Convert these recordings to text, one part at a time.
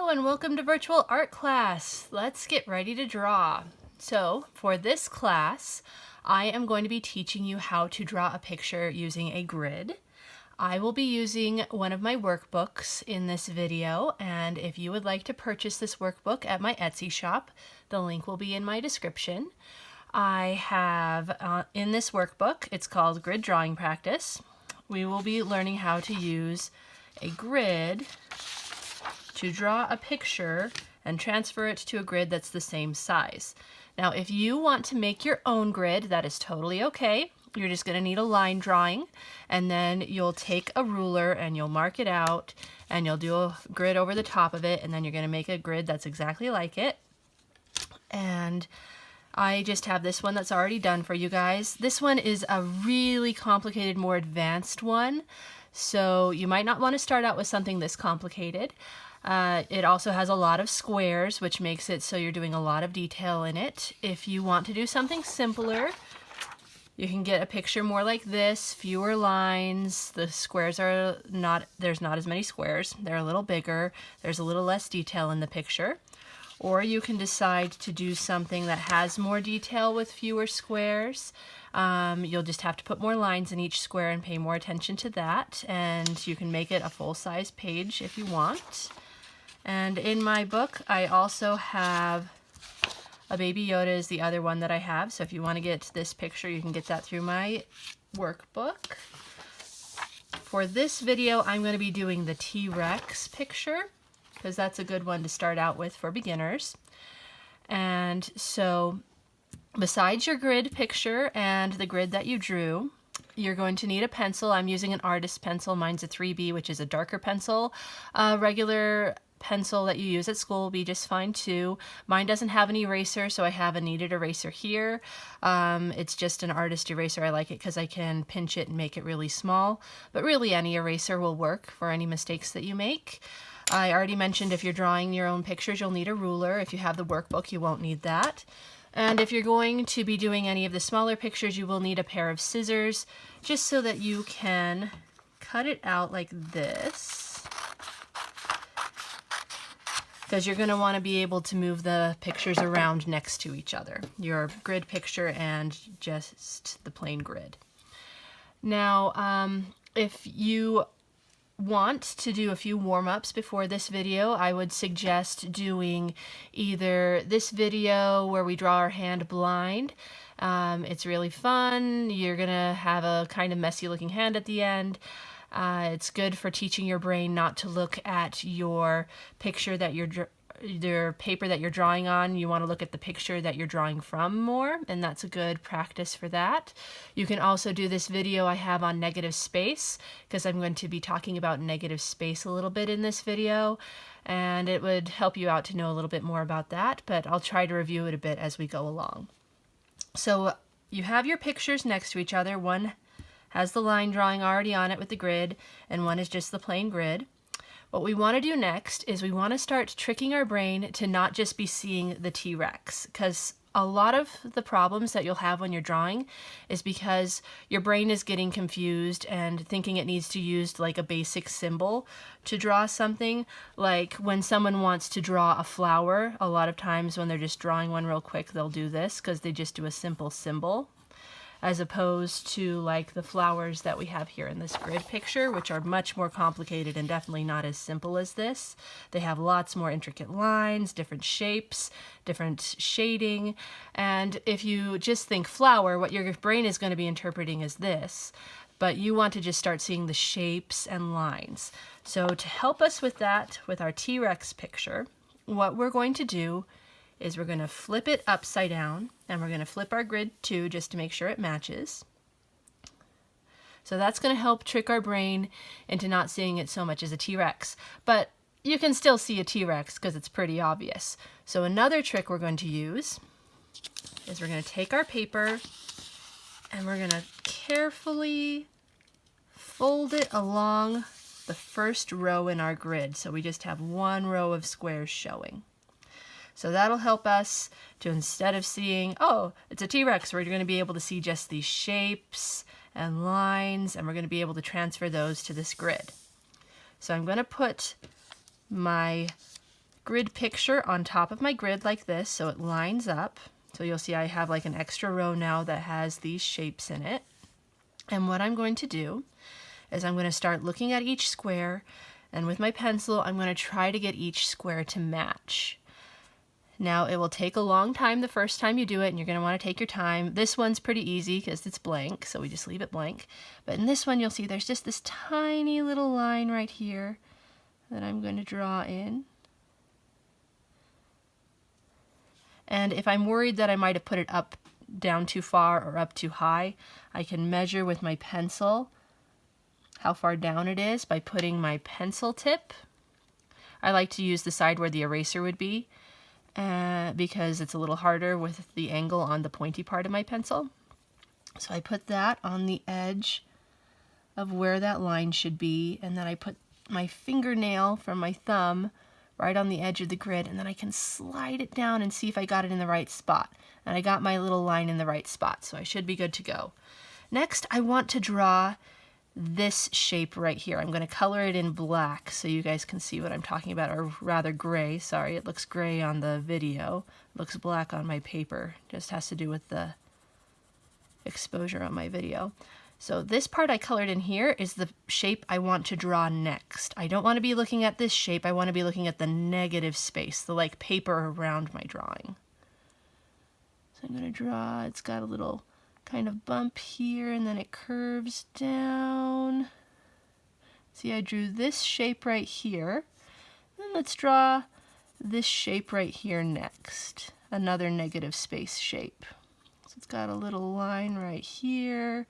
Hello and welcome to virtual art class. Let's get ready to draw. So for this class, I am going to be teaching you how to draw a picture using a grid. I will be using one of my workbooks in this video, and if you would like to purchase this workbook at my Etsy shop, the link will be in my description. I have in this workbook, it's called Grid Drawing Practice. We will be learning how to use a grid to draw a picture and transfer it to a grid that's the same size. Now, if you want to make your own grid, that is totally okay. You're just going to need a line drawing, and then you'll take a ruler and you'll mark it out, and you'll do a grid over the top of it, and then you're going to make a grid that's exactly like it. And I just have this one that's already done for you guys. This one is a really complicated, more advanced one, so you might not want to start out with something this complicated. It also has a lot of squares, which makes it so you're doing a lot of detail in it. If you want to do something simpler, you can get a picture more like this, fewer lines. The squares are there's not as many squares. They're a little bigger. There's a little less detail in the picture. Or you can decide to do something that has more detail with fewer squares. You'll just have to put more lines in each square and pay more attention to that. And you can make it a full-size page if you want. And in my book, I also have a Baby Yoda is the other one that I have. So if you want to get this picture, you can get that through my workbook. For this video, I'm going to be doing the T-Rex picture, because that's a good one to start out with for beginners. And so besides your grid picture and the grid that you drew, you're going to need a pencil. I'm using an artist pencil. Mine's a 3B, which is a darker pencil. Regular pencil that you use at school will be just fine too. Mine doesn't have an eraser, so I have a kneaded eraser here. It's just an artist eraser. I like it because I can pinch it and make it really small, but really any eraser will work for any mistakes that you make. I already mentioned if you're drawing your own pictures, you'll need a ruler. If you have the workbook, you won't need that. And if you're going to be doing any of the smaller pictures, you will need a pair of scissors, just so that you can cut it out like this, because you're going to want to be able to move the pictures around next to each other, your grid picture and just the plain grid. Now, if you want to do a few warm-ups before this video, I would suggest doing either this video where we draw our hand blind. It's really fun. You're gonna have a kind of messy looking hand at the end. It's good for teaching your brain not to look at your picture that your paper that you're drawing on. You want to look at the picture that you're drawing from more, and that's a good practice for that. You can also do this video I have on negative space, because I'm going to be talking about negative space a little bit in this video, and it would help you out to know a little bit more about that, but I'll try to review it a bit as we go along. So you have your pictures next to each other. One has the line drawing already on it with the grid, and one is just the plain grid. What we want to do next is we want to start tricking our brain to not just be seeing the T-Rex, because a lot of the problems that you'll have when you're drawing is because your brain is getting confused and thinking it needs to use like a basic symbol to draw something. Like when someone wants to draw a flower, a lot of times when they're just drawing one real quick, they'll do this because they just do a simple symbol, as opposed to like the flowers that we have here in this grid picture, which are much more complicated and definitely not as simple as this. They have lots more intricate lines, different shapes, different shading, and if you just think flower, what your brain is going to be interpreting is this, but you want to just start seeing the shapes and lines. So to help us with that, with our T-Rex picture, what we're going to do is we're going to flip it upside down, and we're going to flip our grid too, just to make sure it matches. So that's going to help trick our brain into not seeing it so much as a T-Rex. But you can still see a T-Rex because it's pretty obvious. So another trick we're going to use is we're going to take our paper and we're going to carefully fold it along the first row in our grid. So we just have one row of squares showing. So that'll help us to, instead of seeing, oh, it's a T-Rex, we're going to be able to see just these shapes and lines, and we're going to be able to transfer those to this grid. So I'm going to put my grid picture on top of my grid like this so it lines up. So you'll see I have like an extra row now that has these shapes in it. And what I'm going to do is I'm going to start looking at each square, and with my pencil I'm going to try to get each square to match. Now it will take a long time the first time you do it, and you're going to want to take your time. This one's pretty easy because it's blank, so we just leave it blank. But in this one you'll see there's just this tiny little line right here that I'm going to draw in. And if I'm worried that I might have put it up down too far or up too high, I can measure with my pencil how far down it is by putting my pencil tip. I like to use the side where the eraser would be because it's a little harder with the angle on the pointy part of my pencil. So I put that on the edge of where that line should be, and then I put my fingernail from my thumb right on the edge of the grid, and then I can slide it down and see if I got it in the right spot. And I got my little line in the right spot, so I should be good to go. Next, I want to draw this shape right here. I'm going to color it in black so you guys can see what I'm talking about, or rather gray. Sorry, it looks gray on the video. It looks black on my paper. Just has to do with the exposure on my video. So this part I colored in here is the shape I want to draw next. I don't want to be looking at this shape. I want to be looking at the negative space, the like paper around my drawing. So I'm going to draw, it's got a little kind of bump here, and then it curves down. See, I drew this shape right here. Then let's draw this shape right here next. Another negative space shape. So it's got a little line right here.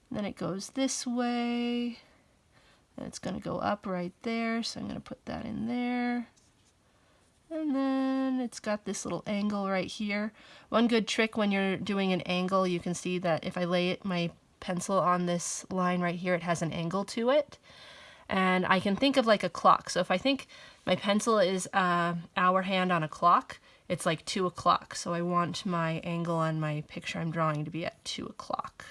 Then it goes this way, and it's going to go up right there, so I'm going to put that in there. And then it's got this little angle right here. One good trick when you're doing an angle, you can see that if I lay my pencil on this line right here, it has an angle to it. And I can think of like a clock. So if I think my pencil is an hour hand on a clock, it's like 2 o'clock. So I want my angle on my picture I'm drawing to be at 2 o'clock.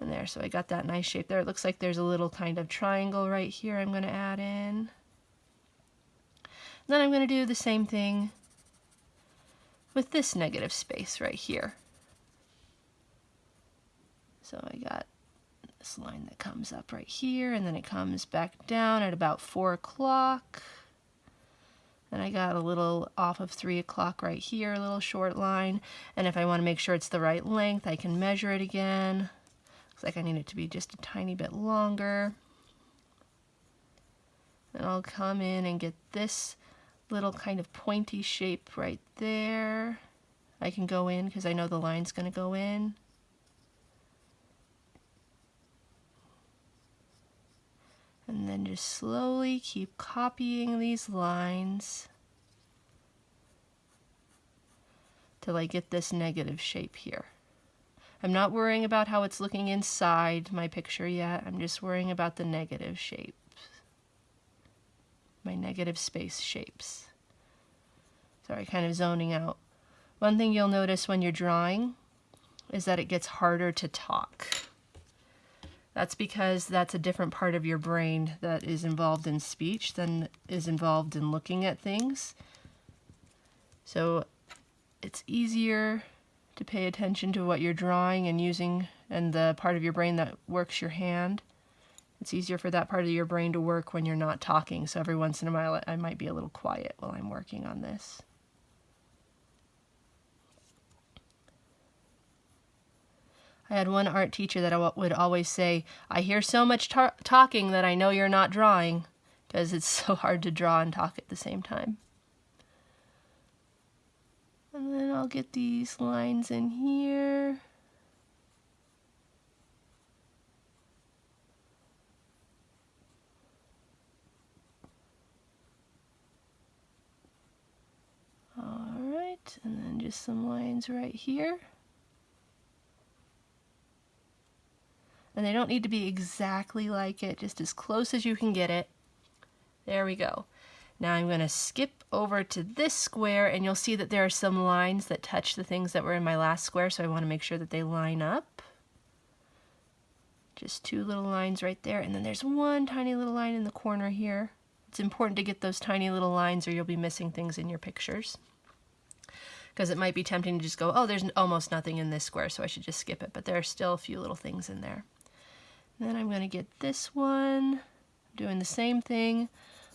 And there, so I got that nice shape there. It looks like there's a little kind of triangle right here I'm going to add in. Then I'm going to do the same thing with this negative space right here. So I got this line that comes up right here, and then it comes back down at about 4 o'clock. Then I got a little off of 3 o'clock right here, a little short line. And if I want to make sure it's the right length, I can measure it again. Looks like I need it to be just a tiny bit longer. And I'll come in and get this little kind of pointy shape right there. I can go in because I know the line's going to go in. And then just slowly keep copying these lines till I get this negative shape here. I'm not worrying about how it's looking inside my picture yet. I'm just worrying about the negative shape. My negative space shapes. Sorry, kind of zoning out. One thing you'll notice when you're drawing is that it gets harder to talk. That's because that's a different part of your brain that is involved in speech than is involved in looking at things. So it's easier to pay attention to what you're drawing and using, and the part of your brain that works your hand. It's easier for that part of your brain to work when you're not talking, so every once in a while I might be a little quiet while I'm working on this. I had one art teacher that would always say, "I hear so much talking that I know you're not drawing," because it's so hard to draw and talk at the same time. And then I'll get these lines in here. All right, and then just some lines right here. And they don't need to be exactly like it, just as close as you can get it. There we go. Now I'm going to skip over to this square, and you'll see that there are some lines that touch the things that were in my last square, so I want to make sure that they line up. Just 2 little lines right there, and then there's one tiny little line in the corner here. It's important to get those tiny little lines or you'll be missing things in your pictures. Because it might be tempting to just go, oh, there's almost nothing in this square, so I should just skip it. But there are still a few little things in there. And then I'm going to get this one, doing the same thing,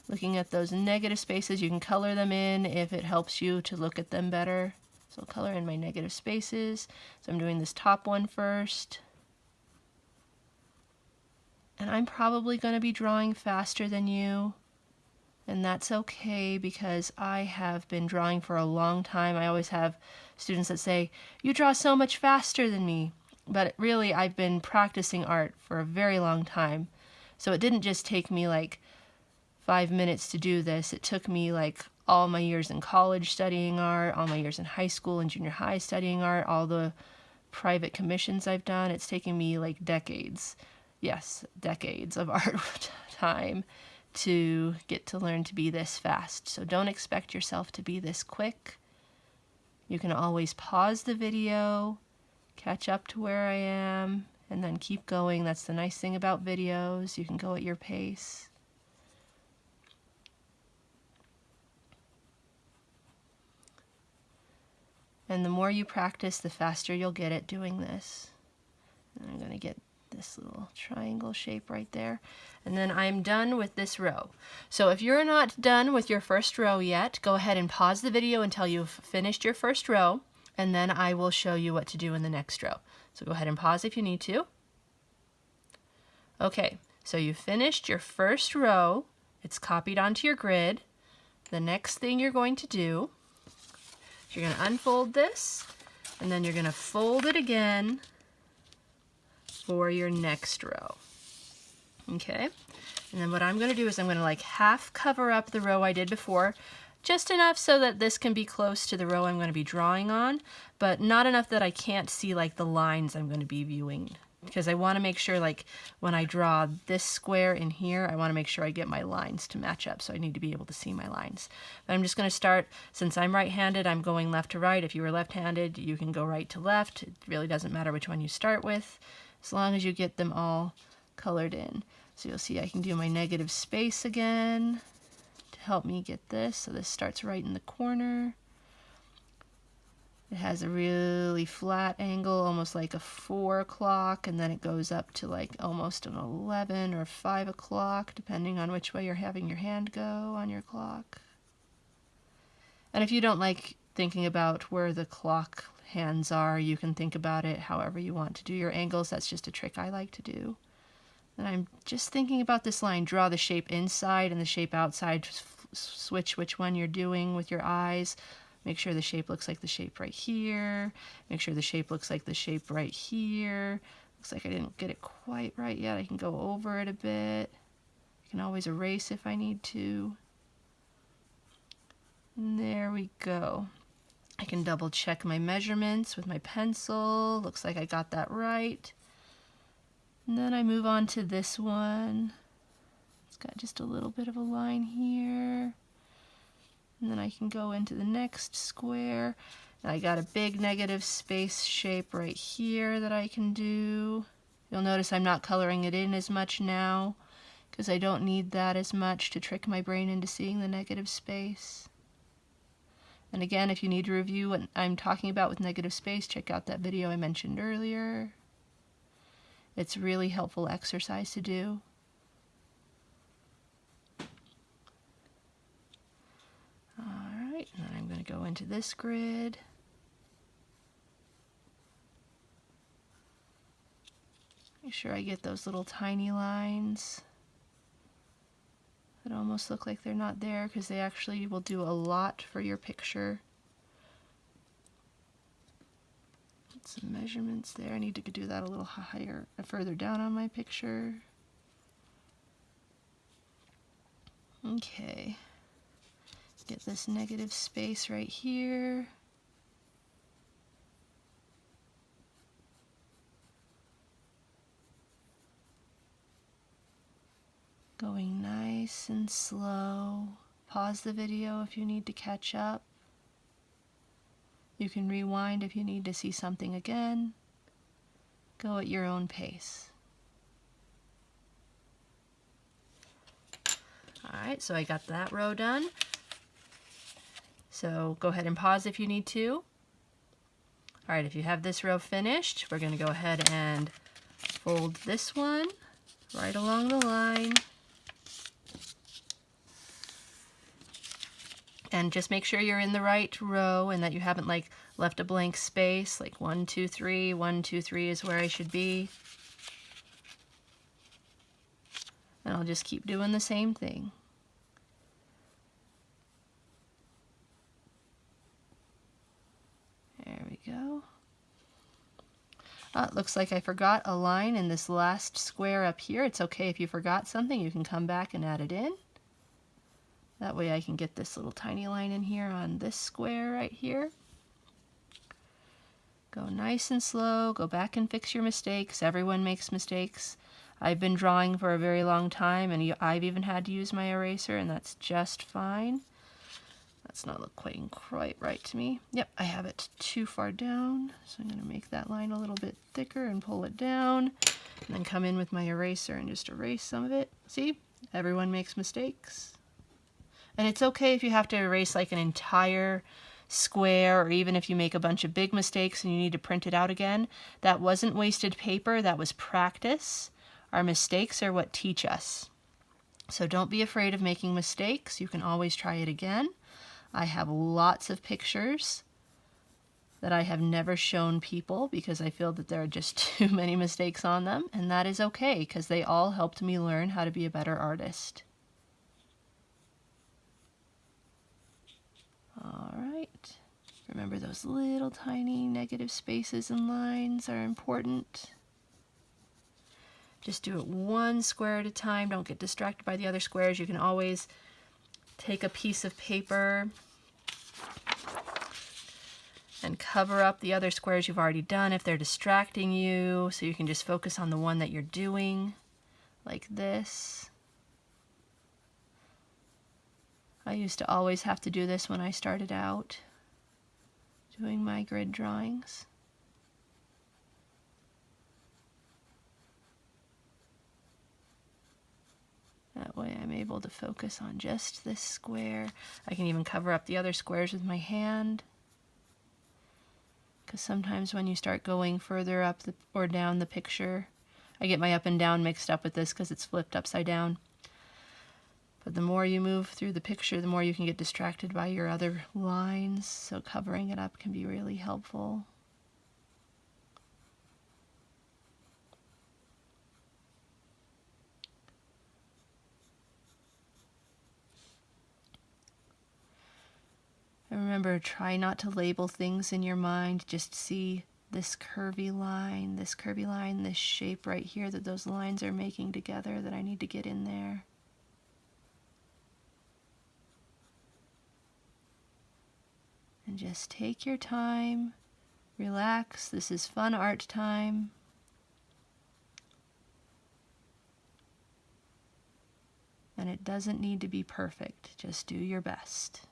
looking at those negative spaces. You can color them in if it helps you to look at them better. So I'll color in my negative spaces. So I'm doing this top one first. And I'm probably going to be drawing faster than you. And that's okay because I have been drawing for a long time. I always have students that say, you draw so much faster than me. But really, I've been practicing art for a very long time. So it didn't just take me like 5 minutes to do this. It took me like all my years in college studying art, all my years in high school and junior high studying art, all the private commissions I've done. It's taken me like decades. Yes, decades of art time to get to learn to be this fast. So don't expect yourself to be this quick. You can always pause the video, catch up to where I am, and then keep going. That's the nice thing about videos. You can go at your pace. And the more you practice, the faster you'll get at doing this. And I'm going to get this little triangle shape right there. And then I'm done with this row. So if you're not done with your first row yet, go ahead and pause the video until you've finished your first row, and then I will show you what to do in the next row. So go ahead and pause if you need to. Okay, so you finished your first row. It's copied onto your grid. The next thing you're going to do, you're going to unfold this, and then you're going to fold it again for your next row. Okay, and then what I'm going to do is I'm going to like half cover up the row I did before, just enough so that this can be close to the row I'm going to be drawing on, but not enough that I can't see like the lines I'm going to be viewing, because I want to make sure like when I draw this square in here, I want to make sure I get my lines to match up, so I need to be able to see my lines. But I'm just going to start, since I'm right-handed, I'm going left to right. If you were left-handed, you can go right to left. It really doesn't matter which one you start with, as long as you get them all colored in. So you'll see I can do my negative space again to help me get this. So this starts right in the corner. It has a really flat angle, almost like a 4 o'clock, and then it goes up to like almost an 11 or 5 o'clock, depending on which way you're having your hand go on your clock. And if you don't like thinking about where the clock hands are, you can think about it however you want to do your angles. That's just a trick I like to do. And I'm just thinking about this line. Draw the shape inside and the shape outside. Switch which one you're doing with your eyes. Make sure the shape looks like the shape right here. Make sure the shape looks like the shape right here. Looks like I didn't get it quite right yet. I can go over it a bit. I can always erase if I need to. And there we go. I can double check my measurements with my pencil. Looks like I got that right. And then I move on to this one. It's got just a little bit of a line here. And then I can go into the next square. And I got a big negative space shape right here that I can do. You'll notice I'm not coloring it in as much now because I don't need that as much to trick my brain into seeing the negative space. And again, if you need to review what I'm talking about with negative space, check out that video I mentioned earlier. It's a really helpful exercise to do. Alright, and then I'm going to go into this grid. Make sure I get those little tiny lines that almost look like they're not there, because they actually will do a lot for your picture. Get some measurements there. I need to do that a little higher, further down on my picture. Okay. Get this negative space right here. Going nice and slow. Pause the video if you need to catch up. You can rewind if you need to see something again. Go at your own pace. Alright, so I got that row done. So go ahead and pause if you need to. Alright, if you have this row finished, we're going to go ahead and fold this one right along the line. And just make sure you're in the right row and that you haven't like left a blank space, like 1, 2, 3, 1, 2, 3 is where I should be. And I'll just keep doing the same thing. There we go. It looks like I forgot a line in this last square up here. It's okay if you forgot something, you can come back and add it in. That way I can get this little tiny line in here on this square right here. Go nice and slow, go back and fix your mistakes. Everyone makes mistakes. I've been drawing for a very long time and I've even had to use my eraser, and that's just fine. That's not look quite right to me. Yep, I have it too far down, so I'm going to make that line a little bit thicker and pull it down, and then come in with my eraser and just erase some of it. See? Everyone makes mistakes. And it's okay if you have to erase like an entire square, or even if you make a bunch of big mistakes and you need to print it out again. That wasn't wasted paper, that was practice. Our mistakes are what teach us. So don't be afraid of making mistakes. You can always try it again. I have lots of pictures that I have never shown people because I feel that there are just too many mistakes on them, and that is okay because they all helped me learn how to be a better artist. Alright, remember those little tiny negative spaces and lines are important. Just do it one square at a time. Don't get distracted by the other squares. You can always take a piece of paper and cover up the other squares you've already done if they're distracting you, so you can just focus on the one that you're doing, like this. I used to always have to do this when I started out doing my grid drawings. That way I'm able to focus on just this square. I can even cover up the other squares with my hand, because sometimes when you start going further up or down the picture, I get my up and down mixed up with this because it's flipped upside down. But the more you move through the picture, the more you can get distracted by your other lines, so covering it up can be really helpful. And remember, try not to label things in your mind, just see this curvy line, this shape right here that those lines are making together that I need to get in there. And just take your time, relax, this is fun art time. And it doesn't need to be perfect, just do your best.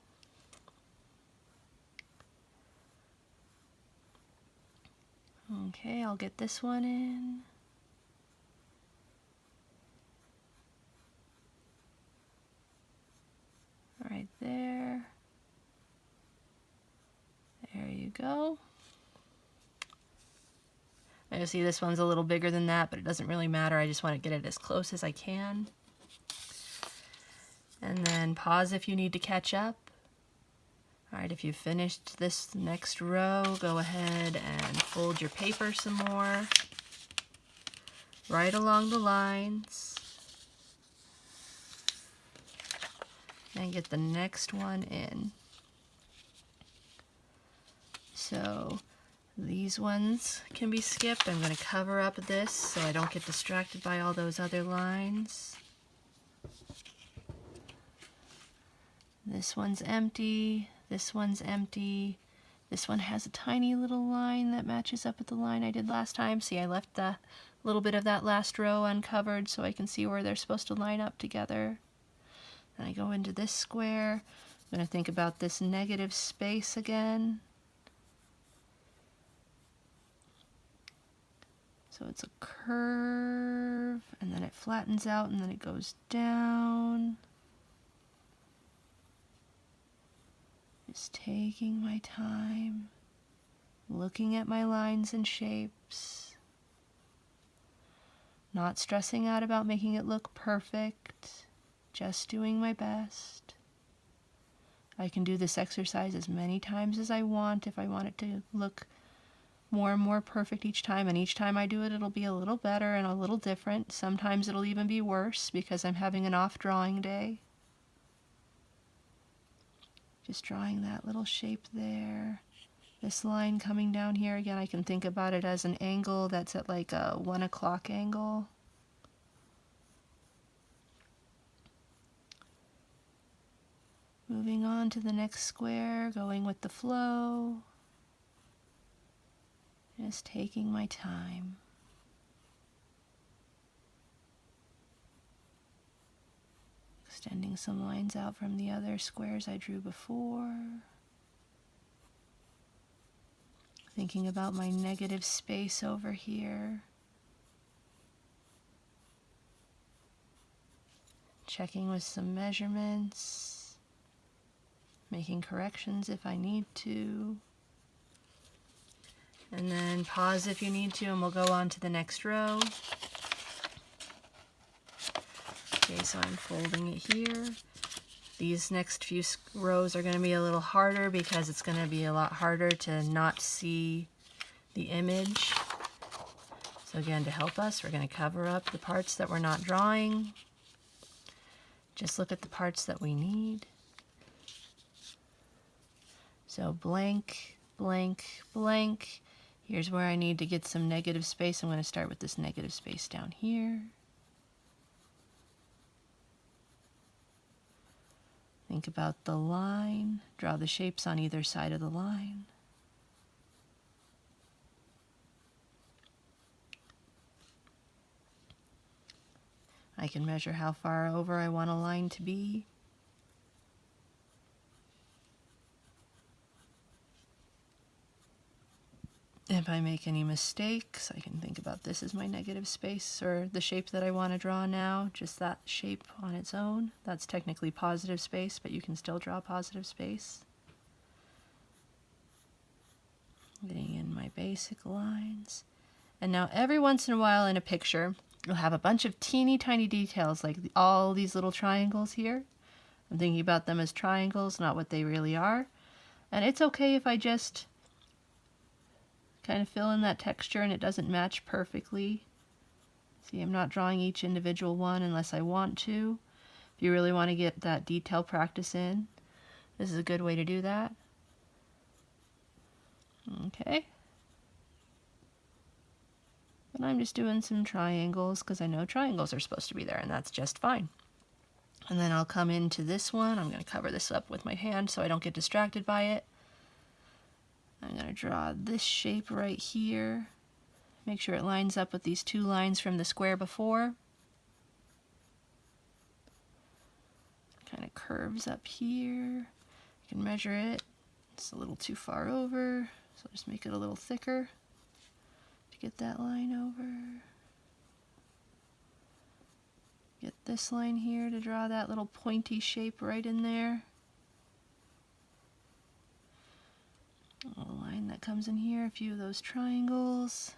Okay, I'll get this one in. Right there. There you go. I see this one's a little bigger than that, but it doesn't really matter. I just want to get it as close as I can. And then pause if you need to catch up. Alright, if you've finished this next row, go ahead and fold your paper some more. Right along the lines. And get the next one in. So these ones can be skipped. I'm going to cover up this so I don't get distracted by all those other lines. This one's empty. This one's empty. This one has a tiny little line that matches up with the line I did last time. See, I left the little bit of that last row uncovered so I can see where they're supposed to line up together. Then I go into this square. I'm going to think about this negative space again. So it's a curve, and then it flattens out, and then it goes down. Just taking my time, looking at my lines and shapes, not stressing out about making it look perfect, just doing my best. I can do this exercise as many times as I want if I want it to look more and more perfect each time, and each time I do it, it'll be a little better and a little different. Sometimes it'll even be worse because I'm having an off drawing day. Just drawing that little shape there. This line coming down here, again, I can think about it as an angle that's at like a 1 o'clock angle. Moving on to the next square, going with the flow. Just taking my time. Extending some lines out from the other squares I drew before. Thinking about my negative space over here. Checking with some measurements. Making corrections if I need to. And then pause if you need to, and we'll go on to the next row. Okay, so I'm folding it here. These next few rows are going to be a little harder because it's going to be a lot harder to not see the image. So again, to help us, we're going to cover up the parts that we're not drawing. Just look at the parts that we need. So blank, blank, blank. Here's where I need to get some negative space. I'm going to start with this negative space down here. Think about the line. Draw the shapes on either side of the line. I can measure how far over I want a line to be. If I make any mistakes, I can think about this as my negative space, or the shape that I want to draw now, just that shape on its own. That's technically positive space, but you can still draw positive space. Getting in my basic lines. And now every once in a while in a picture, you'll have a bunch of teeny tiny details, like all these little triangles here. I'm thinking about them as triangles, not what they really are. And it's okay if I just kind of fill in that texture and it doesn't match perfectly. See, I'm not drawing each individual one unless I want to. If you really want to get that detail practice in, this is a good way to do that. Okay. And I'm just doing some triangles because I know triangles are supposed to be there, and that's just fine. And then I'll come into this one. I'm going to cover this up with my hand so I don't get distracted by it. I'm going to draw this shape right here. Make sure it lines up with these two lines from the square before. Kind of curves up here. You can measure it. It's a little too far over, so just make it a little thicker to get that line over. Get this line here to draw that little pointy shape right in there. A line that comes in here, a few of those triangles.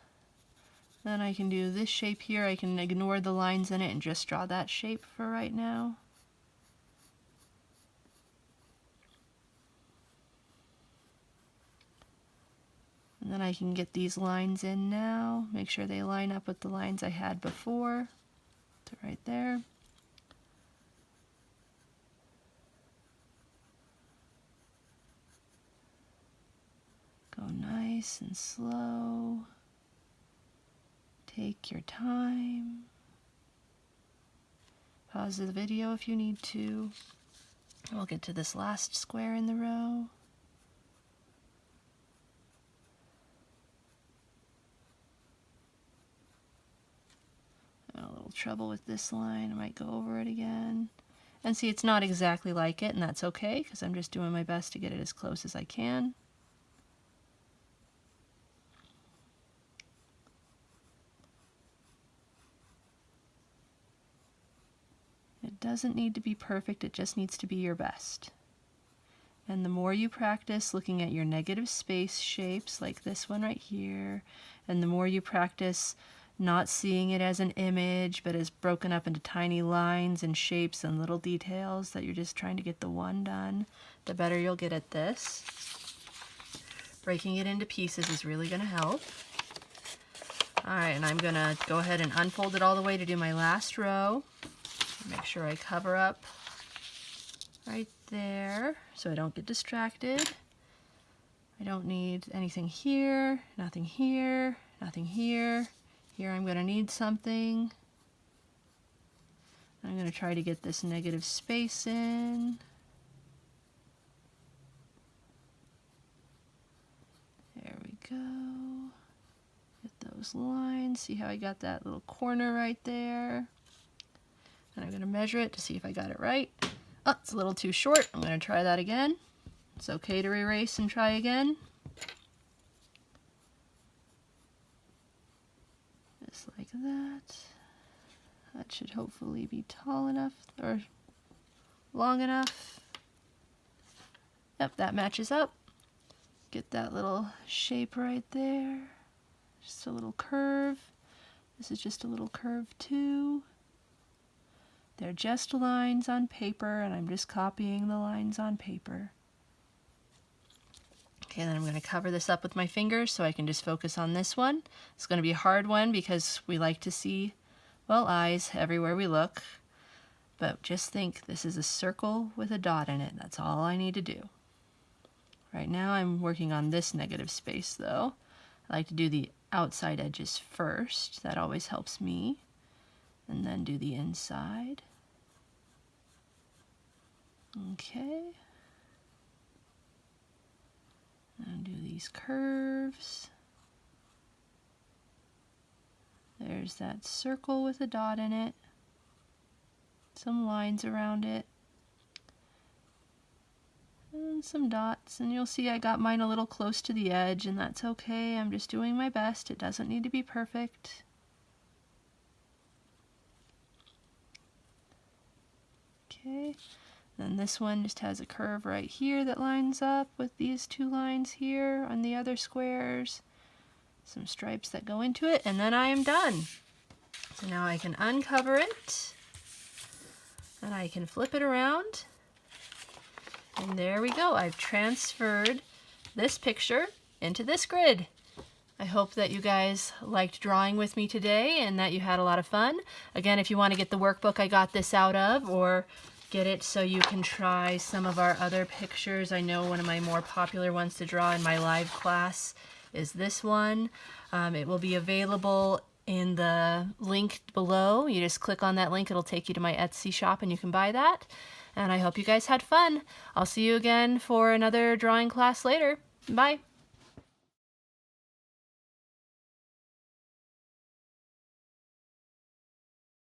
Then I can do this shape here. I can ignore the lines in it and just draw that shape for right now. And then I can get these lines in now. Make sure they line up with the lines I had before. So right there. Go nice and slow. Take your time. Pause the video if you need to. We'll get to this last square in the row. A little trouble with this line. I might go over it again. And see, it's not exactly like it, and that's okay, because I'm just doing my best to get it as close as I can. It doesn't need to be perfect, it just needs to be your best. And the more you practice looking at your negative space shapes, like this one right here, and the more you practice not seeing it as an image, but as broken up into tiny lines and shapes and little details that you're just trying to get the one done, the better you'll get at this. Breaking it into pieces is really going to help. All right, and I'm going to go ahead and unfold it all the way to do my last row. Make sure I cover up right there so I don't get distracted. I don't need anything here, nothing here, nothing here. Here I'm going to need something. I'm going to try to get this negative space in. There we go. Get those lines. See how I got that little corner right there? And I'm going to measure it to see if I got it right. Oh, it's a little too short. I'm going to try that again. It's okay to erase and try again. Just like that. That should hopefully be tall enough or long enough. Yep, that matches up. Get that little shape right there. Just a little curve. This is just a little curve too. They're just lines on paper, and I'm just copying the lines on paper. Okay, then I'm going to cover this up with my fingers so I can just focus on this one. It's going to be a hard one because we like to see, well, eyes everywhere we look. But just think this is a circle with a dot in it. That's all I need to do. Right now I'm working on this negative space though. I like to do the outside edges first. That always helps me. And then do the inside. Okay. And do these curves. There's that circle with a dot in it. Some lines around it. And some dots. And you'll see I got mine a little close to the edge, and that's okay. I'm just doing my best. It doesn't need to be perfect. Okay, then this one just has a curve right here that lines up with these two lines here on the other squares. Some stripes that go into it, and then I am done. So now I can uncover it, and I can flip it around, and there we go. I've transferred this picture into this grid. I hope that you guys liked drawing with me today and that you had a lot of fun. Again, if you want to get the workbook I got this out of, or get it so you can try some of our other pictures. I know one of my more popular ones to draw in my live class is this one. It will be available in the link below. You just click on that link, it'll take you to my Etsy shop and you can buy that. And I hope you guys had fun. I'll see you again for another drawing class later. Bye.